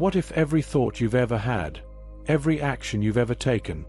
What if every thought you've ever had, every action you've ever taken,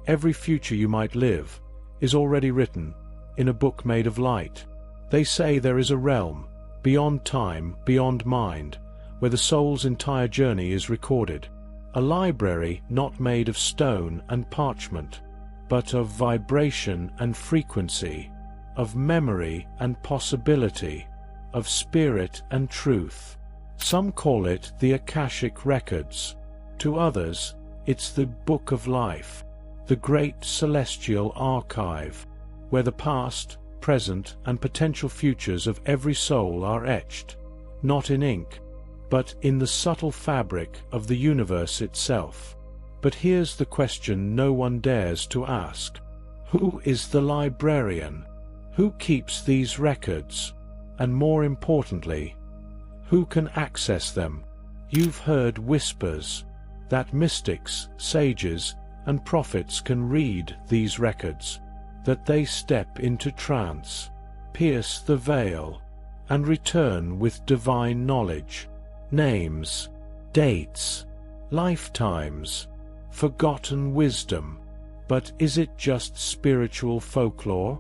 every future you might live, is already written in a book made of light? They say there is a realm, beyond time, beyond mind, where the soul's entire journey is recorded. A library not made of stone and parchment, but of vibration and frequency, of memory and possibility, of spirit and truth. Some call it the Akashic Records. To others, it's the Book of Life, the great celestial archive, where the past, present, and potential futures of every soul are etched, not in ink, but in the subtle fabric of the universe itself. But here's the question no one dares to ask. Who is the librarian? Who keeps these records? And more importantly, who can access them? You've heard whispers that mystics, sages, and prophets can read these records, that they step into trance, pierce the veil, and return with divine knowledge. Names, dates, lifetimes, forgotten wisdom. But is it just spiritual folklore?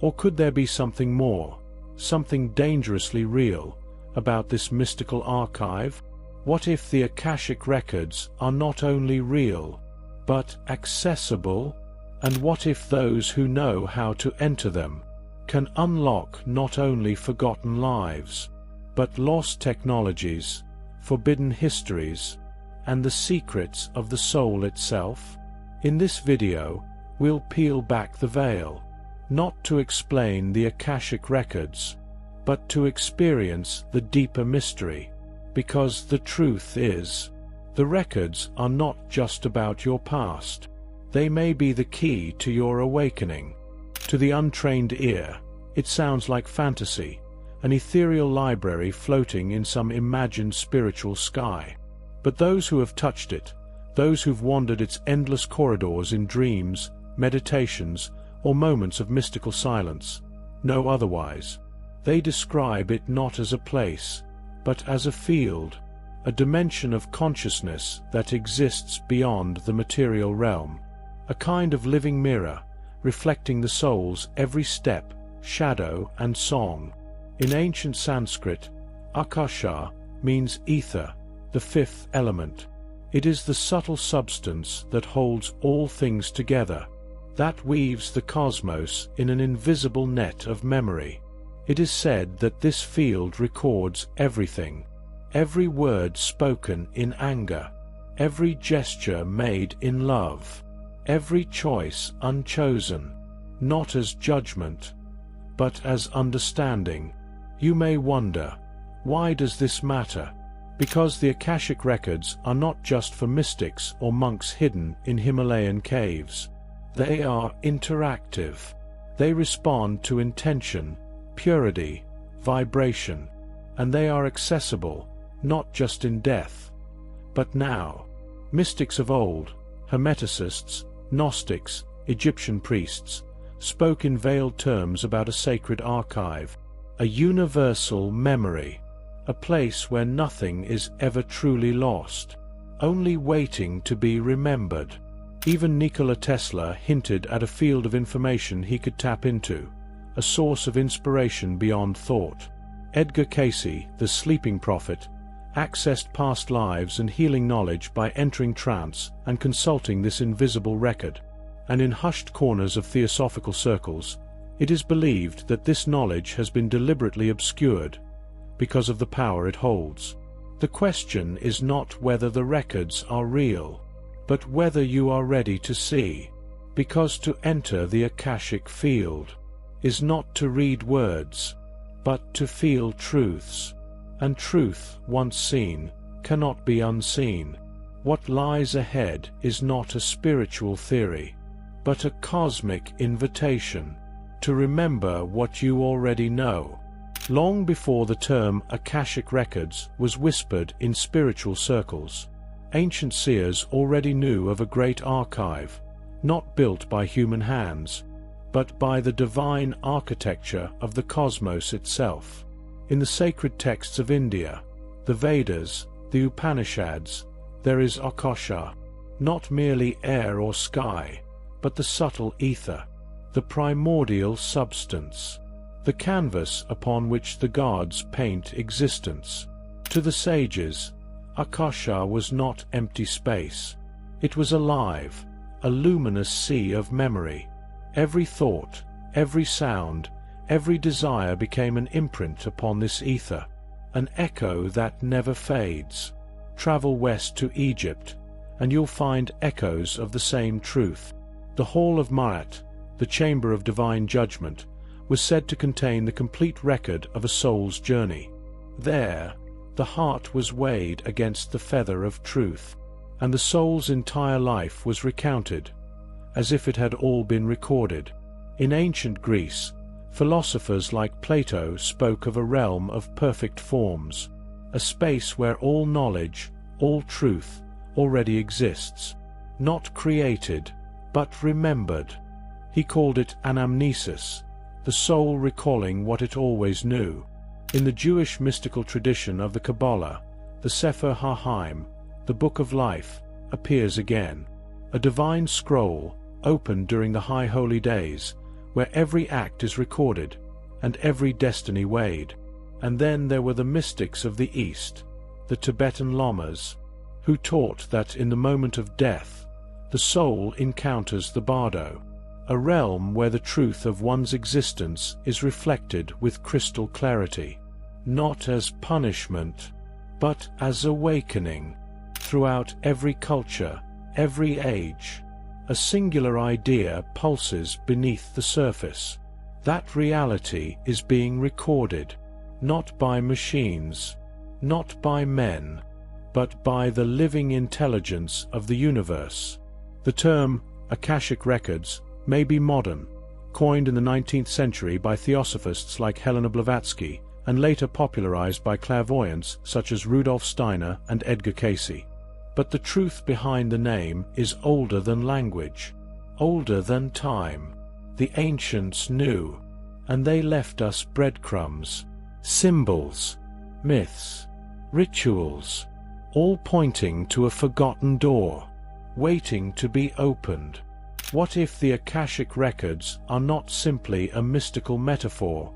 Or could there be something more, something dangerously real, about this mystical archive? What if the Akashic Records are not only real, but accessible? And what if those who know how to enter them can unlock not only forgotten lives, but lost technologies, forbidden histories, and the secrets of the soul itself? In this video, we'll peel back the veil, not to explain the Akashic Records, but to experience the deeper mystery. Because the truth is, the records are not just about your past. They may be the key to your awakening. To the untrained ear, it sounds like fantasy, an ethereal library floating in some imagined spiritual sky. But those who have touched it, those who've wandered its endless corridors in dreams, meditations, or moments of mystical silence, know otherwise. They describe it not as a place, but as a field, a dimension of consciousness that exists beyond the material realm, a kind of living mirror, reflecting the soul's every step, shadow, and song. In ancient Sanskrit, Akasha means ether, the fifth element. It is the subtle substance that holds all things together, that weaves the cosmos in an invisible net of memory. It is said that this field records everything, every word spoken in anger, every gesture made in love, every choice unchosen, not as judgment, but as understanding. You may wonder, why does this matter? Because the Akashic Records are not just for mystics or monks hidden in Himalayan caves. They are interactive. They respond to intention, purity, vibration, and they are accessible, not just in death, but now. Mystics of old, Hermeticists, Gnostics, Egyptian priests, spoke in veiled terms about a sacred archive, a universal memory, a place where nothing is ever truly lost, only waiting to be remembered. Even Nikola Tesla hinted at a field of information he could tap into, a source of inspiration beyond thought. Edgar Cayce, the sleeping prophet, accessed past lives and healing knowledge by entering trance and consulting this invisible record. And in hushed corners of theosophical circles, it is believed that this knowledge has been deliberately obscured because of the power it holds. The question is not whether the records are real, but whether you are ready to see. Because to enter the Akashic field is not to read words, but to feel truths. And truth, once seen, cannot be unseen. What lies ahead is not a spiritual theory, but a cosmic invitation to remember what you already know. Long before the term Akashic Records was whispered in spiritual circles, ancient seers already knew of a great archive, not built by human hands, but by the divine architecture of the cosmos itself. In the sacred texts of India, the Vedas, the Upanishads, there is Akasha, not merely air or sky, but the subtle ether, the primordial substance, the canvas upon which the gods paint existence. To the sages, Akasha was not empty space. It was alive, a luminous sea of memory. Every thought, every sound, every desire became an imprint upon this ether, an echo that never fades. Travel west to Egypt, and you'll find echoes of the same truth. The Hall of Ma'at, the chamber of divine judgment, was said to contain the complete record of a soul's journey. There, the heart was weighed against the feather of truth, and the soul's entire life was recounted, as if it had all been recorded. In ancient Greece, philosophers like Plato spoke of a realm of perfect forms, a space where all knowledge, all truth, already exists, not created, but remembered. He called it anamnesis, the soul recalling what it always knew. In the Jewish mystical tradition of the Kabbalah, the Sefer HaHaim, the Book of Life, appears again, a divine scroll opened during the High Holy Days, where every act is recorded and every destiny weighed. And then there were the mystics of the East, the Tibetan Lamas, who taught that in the moment of death, the soul encounters the bardo, a realm where the truth of one's existence is reflected with crystal clarity, not as punishment, but as awakening. Throughout every culture, every age, a singular idea pulses beneath the surface. That reality is being recorded, not by machines, not by men, but by the living intelligence of the universe. The term Akashic Records may be modern, coined in the 19th century by theosophists like Helena Blavatsky, and later popularized by clairvoyants such as Rudolf Steiner and Edgar Cayce. But the truth behind the name is older than language, older than time. The ancients knew, and they left us breadcrumbs, symbols, myths, rituals, all pointing to a forgotten door, waiting to be opened. What if the Akashic Records are not simply a mystical metaphor,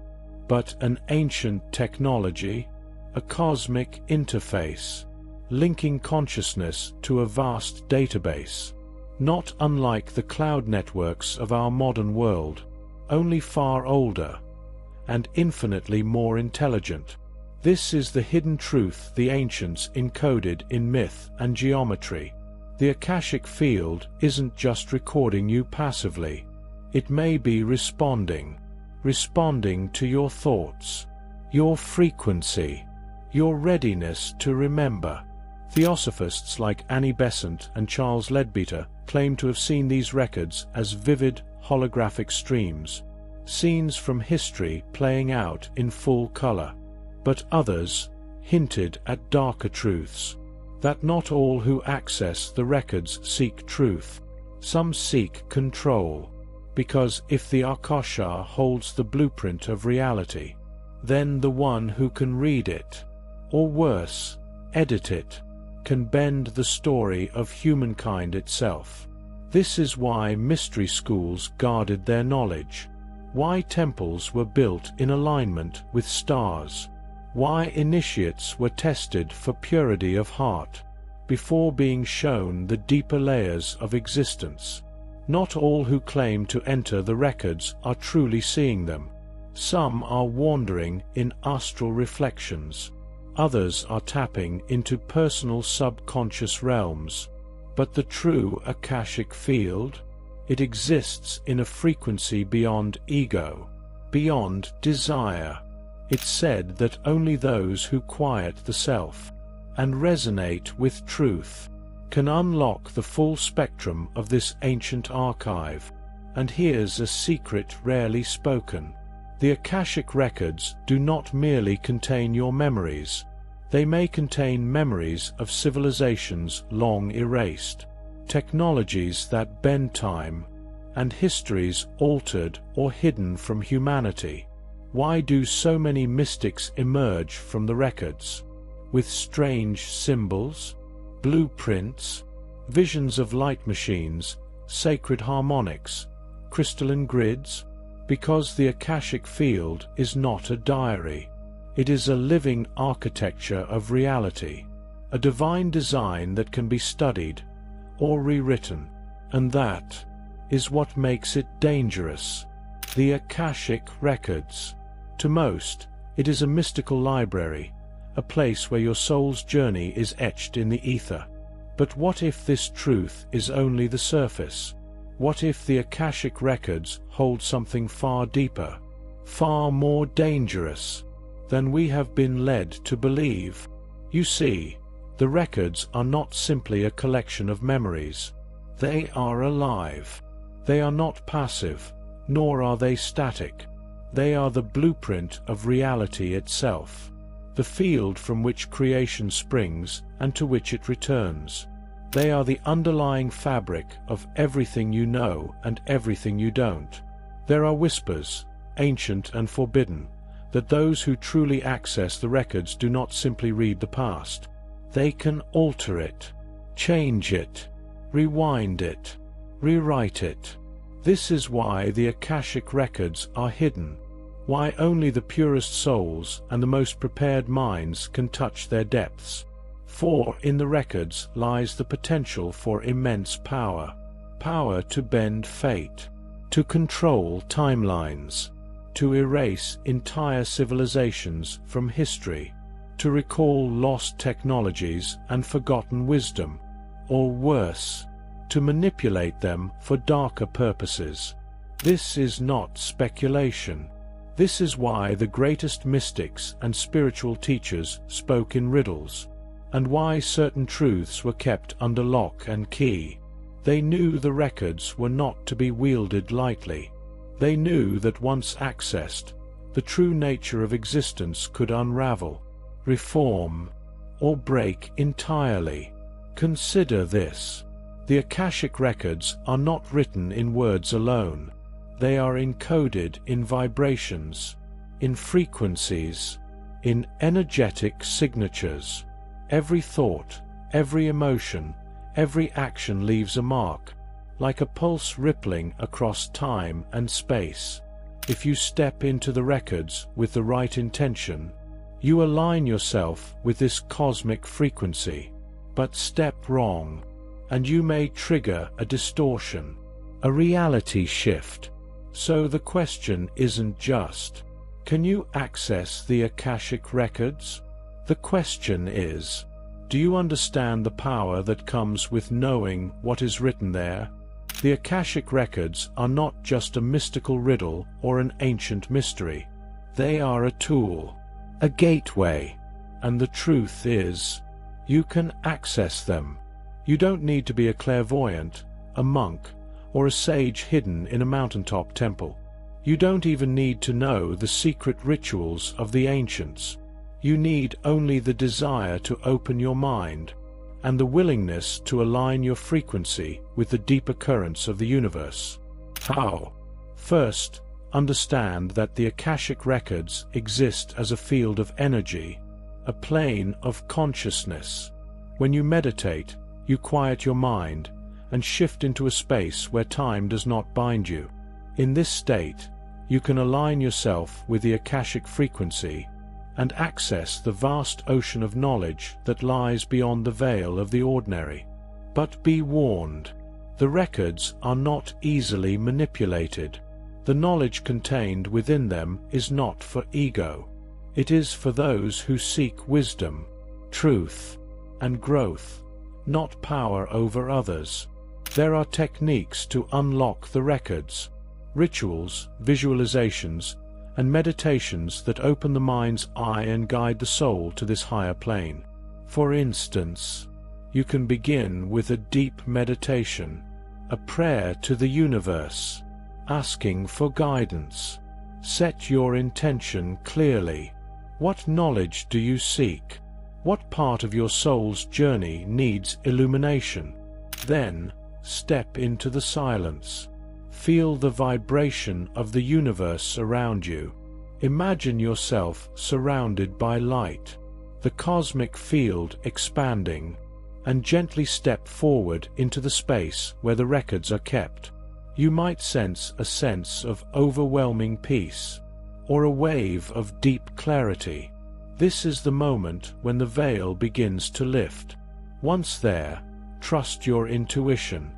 but an ancient technology, a cosmic interface, linking consciousness to a vast database, not unlike the cloud networks of our modern world, only far older and infinitely more intelligent? This is the hidden truth the ancients encoded in myth and geometry. The Akashic field isn't just recording you passively. It may be responding to your thoughts, your frequency, your readiness to remember. Theosophists like Annie Besant and Charles Leadbeater claim to have seen these records as vivid, holographic streams, scenes from history playing out in full color. But others hinted at darker truths, that not all who access the records seek truth. Some seek control, because if the Akasha holds the blueprint of reality, then the one who can read it, or worse, edit it, can bend the story of humankind itself. This is why mystery schools guarded their knowledge, why temples were built in alignment with stars, why initiates were tested for purity of heart, before being shown the deeper layers of existence. Not all who claim to enter the records are truly seeing them. Some are wandering in astral reflections. Others are tapping into personal subconscious realms. But the true Akashic field? It exists in a frequency beyond ego, beyond desire. It's said that only those who quiet the self and resonate with truth can unlock the full spectrum of this ancient archive. And here's a secret rarely spoken. The Akashic Records do not merely contain your memories. They may contain memories of civilizations long erased, technologies that bend time, and histories altered or hidden from humanity. Why do so many mystics emerge from the records? With strange symbols? blueprints, visions of light machines, sacred harmonics, crystalline grids, because the Akashic field is not a diary. It is a living architecture of reality, a divine design that can be studied or rewritten, and that is what makes it dangerous. The Akashic Records. To most, it is a mystical library, a place where your soul's journey is etched in the ether. But what if this truth is only the surface? What if the Akashic Records hold something far deeper, far more dangerous than we have been led to believe? You see, the records are not simply a collection of memories. They are alive. They are not passive, nor are they static. They are the blueprint of reality itself, the field from which creation springs and to which it returns. They are the underlying fabric of everything you know and everything you don't. There are whispers, ancient and forbidden, that those who truly access the records do not simply read the past. They can alter it, change it, rewind it, rewrite it. This is why the Akashic Records are hidden, why only the purest souls and the most prepared minds can touch their depths. For in the records lies the potential for immense power, power to bend fate, to control timelines, to erase entire civilizations from history, to recall lost technologies and forgotten wisdom, or worse, to manipulate them for darker purposes. This is not speculation. This is why the greatest mystics and spiritual teachers spoke in riddles, and why certain truths were kept under lock and key. They knew the records were not to be wielded lightly. They knew that once accessed, the true nature of existence could unravel, reform, or break entirely. Consider this. The Akashic Records are not written in words alone. They are encoded in vibrations, in frequencies, in energetic signatures. Every thought, every emotion, every action leaves a mark, like a pulse rippling across time and space. If you step into the records with the right intention, you align yourself with this cosmic frequency. But step wrong, and you may trigger a distortion, a reality shift. So the question isn't just, can you access the Akashic Records? The question is, do you understand the power that comes with knowing what is written there? The Akashic Records are not just a mystical riddle or an ancient mystery. They are a tool, a gateway, and the truth is, you can access them. You don't need to be a clairvoyant, a monk, or a sage hidden in a mountaintop temple. You don't even need to know the secret rituals of the ancients. You need only the desire to open your mind, and the willingness to align your frequency with the deeper currents of the universe. How? First, understand that the Akashic Records exist as a field of energy, a plane of consciousness. When you meditate, you quiet your mind and shift into a space where time does not bind you. In this state, you can align yourself with the Akashic frequency and access the vast ocean of knowledge that lies beyond the veil of the ordinary. But be warned, the records are not easily manipulated. The knowledge contained within them is not for ego. It is for those who seek wisdom, truth, and growth, not power over others. There are techniques to unlock the records, rituals, visualizations, and meditations that open the mind's eye and guide the soul to this higher plane. For instance, you can begin with a deep meditation, a prayer to the universe, asking for guidance. Set your intention clearly. What knowledge do you seek? What part of your soul's journey needs illumination? Then, step into the silence. Feel the vibration of the universe around you. Imagine yourself surrounded by light, the cosmic field expanding, and gently step forward into the space where the records are kept. You might sense a sense of overwhelming peace, or a wave of deep clarity. This is the moment when the veil begins to lift. Once there, trust your intuition.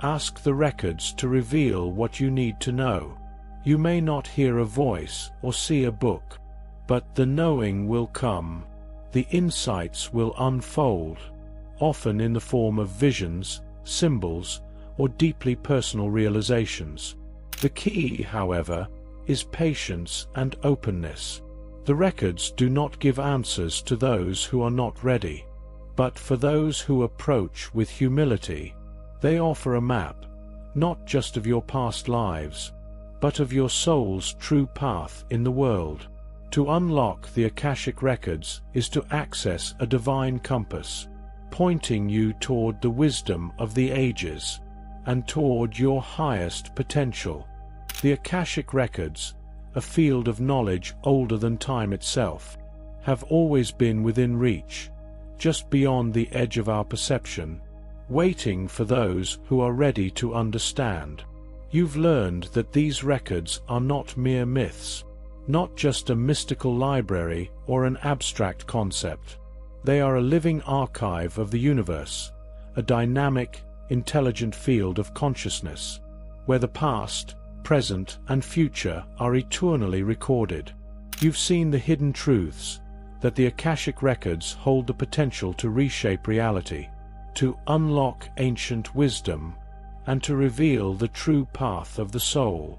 Ask the records to reveal what you need to know. You may not hear a voice or see a book, but the knowing will come. The insights will unfold, often in the form of visions, symbols, or deeply personal realizations. The key, however, is patience and openness. The records do not give answers to those who are not ready, but for those who approach with humility, they offer a map, not just of your past lives, but of your soul's true path in the world. To unlock the Akashic Records is to access a divine compass, pointing you toward the wisdom of the ages, and toward your highest potential. The Akashic Records, a field of knowledge older than time itself, have always been within reach, just beyond the edge of our perception, waiting for those who are ready to understand. You've learned that these records are not mere myths, not just a mystical library or an abstract concept. They are a living archive of the universe, a dynamic, intelligent field of consciousness, where the past, present, and future are eternally recorded. You've seen the hidden truths, that the Akashic Records hold the potential to reshape reality, to unlock ancient wisdom, and to reveal the true path of the soul.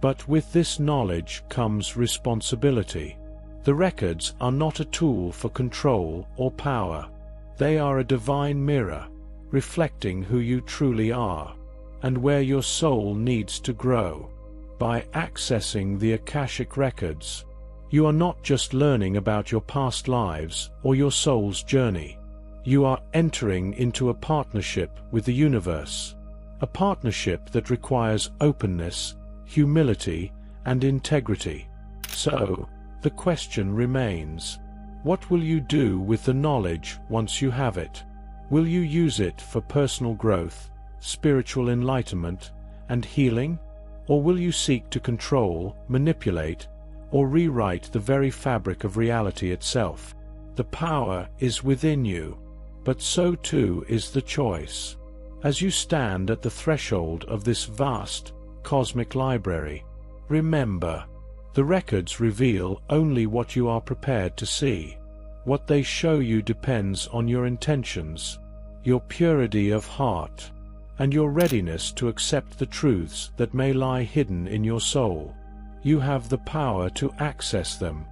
But with this knowledge comes responsibility. The records are not a tool for control or power. They are a divine mirror, reflecting who you truly are, and where your soul needs to grow. By accessing the Akashic Records, you are not just learning about your past lives or your soul's journey. You are entering into a partnership with the universe, a partnership that requires openness, humility, and integrity. So, the question remains, what will you do with the knowledge once you have it? Will you use it for personal growth, spiritual enlightenment, and healing? Or will you seek to control, manipulate, or rewrite the very fabric of reality itself? The power is within you, but so too is the choice. As you stand at the threshold of this vast, cosmic library, remember, the records reveal only what you are prepared to see. What they show you depends on your intentions, your purity of heart, and your readiness to accept the truths that may lie hidden in your soul. You have the power to access them.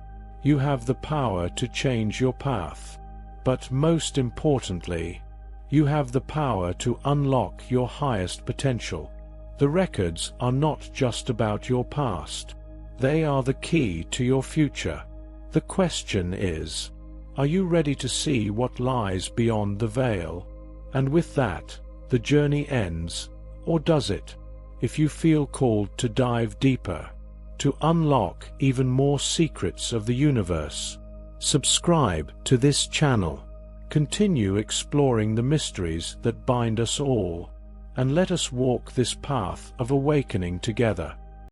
You have the power to change your path. But most importantly, you have the power to unlock your highest potential. The records are not just about your past. They are the key to your future. The question is, are you ready to see what lies beyond the veil? And with that, the journey ends, or does it? If you feel called to dive deeper, to unlock even more secrets of the universe, subscribe to this channel. Continue exploring the mysteries that bind us all, and let us walk this path of awakening together.